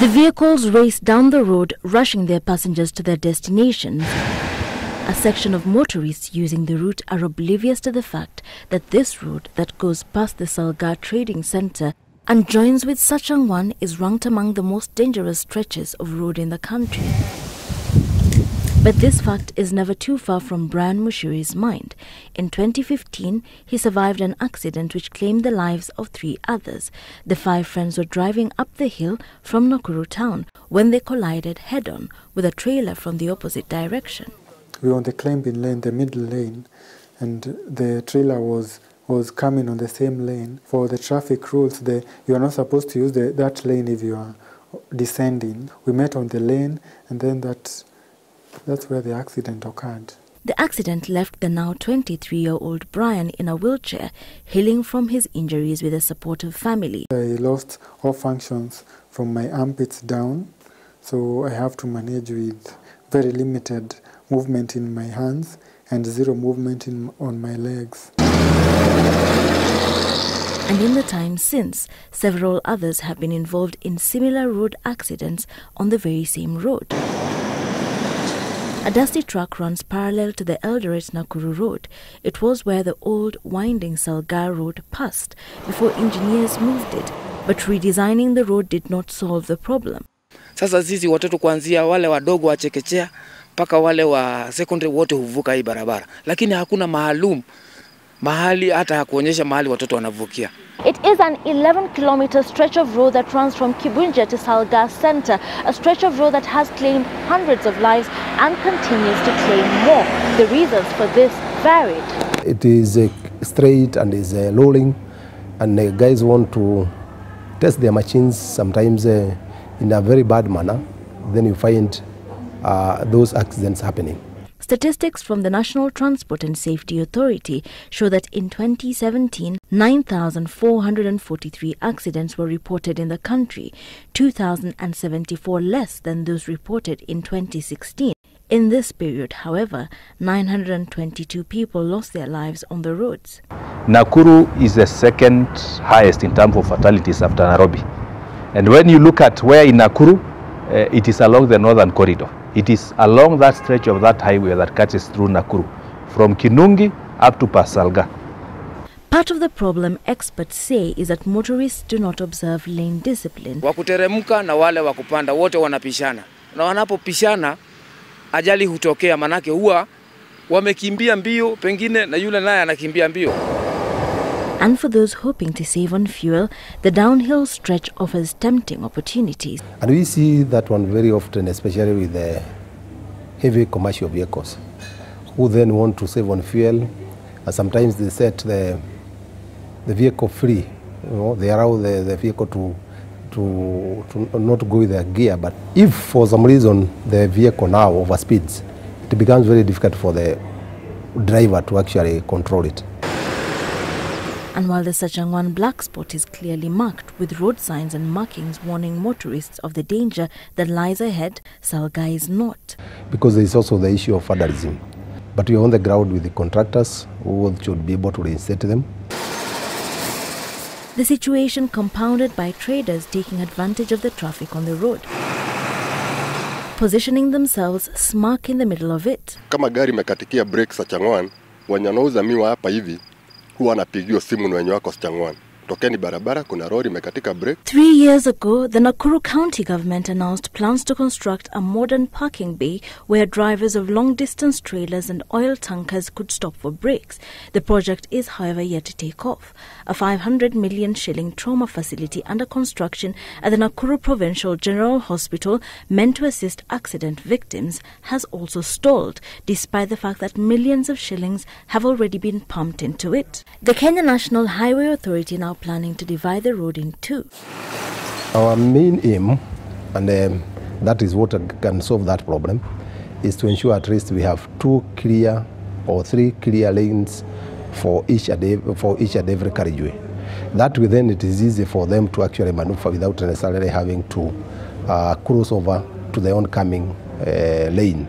The vehicles raced down the road, rushing their passengers to their destinations. A section of motorists using the route are oblivious to the fact that this road that goes past the Salgaa trading centre and joins with Sachangwan is ranked among the most dangerous stretches of road in the country. But this fact is never too far from Brian Mushiri's mind. In 2015, he survived an accident which claimed the lives of 3 others. The 5 friends were driving up the hill from Nakuru town when they collided head-on with a trailer from the opposite direction. We were on the climbing lane, the middle lane, and the trailer was coming on the same lane. For the traffic rules, you are not supposed to use that lane if you are descending. We met on the lane, and then that's where the accident occurred. The accident left the now 23-year-old Brian in a wheelchair, healing from his injuries with a supportive family. I lost all functions from my armpits down, so I have to manage with very limited movement in my hands and 0 movement on my legs. And in the time since, several others have been involved in similar road accidents on the very same road. A dusty truck runs parallel to the Eldoret-Nakuru road. It was where the old winding Salgaa road passed before engineers moved it, but redesigning the road did not solve the problem. Sasa sisi watoto kuanzia wale wadogo wa chekechea mpaka wale wa secondary wote huvuka hii barabara, lakini hakuna mahali hata hakuonyesha mahali watoto wanavukia. It is an 11-kilometer stretch of road that runs from Kibunja to Salgaa Center, a stretch of road that has claimed hundreds of lives and continues to claim more. The reasons for this varied. It is straight and is rolling, and the guys want to test their machines sometimes in a very bad manner. Then you find those accidents happening. Statistics from the National Transport and Safety Authority show that in 2017, 9,443 accidents were reported in the country, 2,074 less than those reported in 2016. In this period, however, 922 people lost their lives on the roads. Nakuru is the second highest in terms of fatalities after Nairobi. And when you look at where in Nakuru, it is along the northern corridor. It is along that stretch of that highway that catches through Nakuru, from Kinungi up to Salgaa. Part of the problem, experts say, is that motorists do not observe lane discipline. Wakuteremka na wale wakupanda wote wanapishana. Na wanapopishana ajali hutokea, manake huwa wamekimbia mbio pengine na yule naye anakimbia mbio. And for those hoping to save on fuel, the downhill stretch offers tempting opportunities. And we see that one very often, especially with the heavy commercial vehicles, who then want to save on fuel. And sometimes they set the vehicle free. You know, they allow the vehicle to not go with their gear. But if for some reason the vehicle now overspeeds, it becomes very difficult for the driver to actually control it. And while the Sachangwan black spot is clearly marked with road signs and markings warning motorists of the danger that lies ahead, Salgaa is not. Because there is also the issue of vandalism. But we are on the ground with the contractors who should be able to reinstate them. The situation compounded by traders taking advantage of the traffic on the road, positioning themselves smack in the middle of it. Kama gari mekatikia brake Sachangwan, wanyanouza miwa hapa hivi, huwa anapigiwa simu na wenye wako Sachangwan. Tokeni barabara, kuna lori mekatika brake. 3 years ago, the Nakuru County government announced plans to construct a modern parking bay where drivers of long-distance trailers and oil tankers could stop for breaks. The project is, however, yet to take off. A 500 million shilling trauma facility under construction at the Nakuru Provincial General Hospital meant to assist accident victims has also stalled, despite the fact that millions of shillings have already been pumped into it. The Kenya National Highway Authority now planning to divide the road in 2. Our main aim, and that is what can solve that problem, is to ensure at least we have 2 clear or 3 clear lanes for each and every carriageway. That way then it is easy for them to actually maneuver without necessarily having to cross over to the oncoming lane.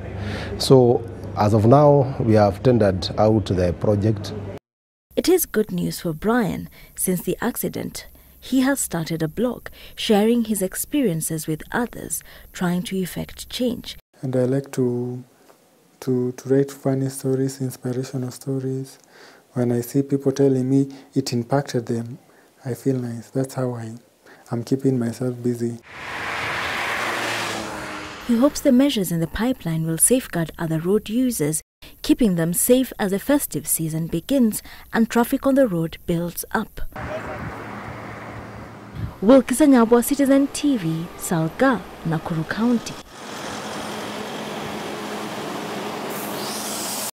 So as of now, we have tendered out the project. It is good news for Brian. Since the accident, he has started a blog sharing his experiences with others, trying to effect change. And I like to write funny stories, inspirational stories. When I see people telling me it impacted them, I feel nice. That's how I'm keeping myself busy. He hopes the measures in the pipeline will safeguard other road users, keeping them safe as the festive season begins and traffic on the road builds up. Wilkister Nyabwa, Citizen TV, Salgaa, Nakuru County.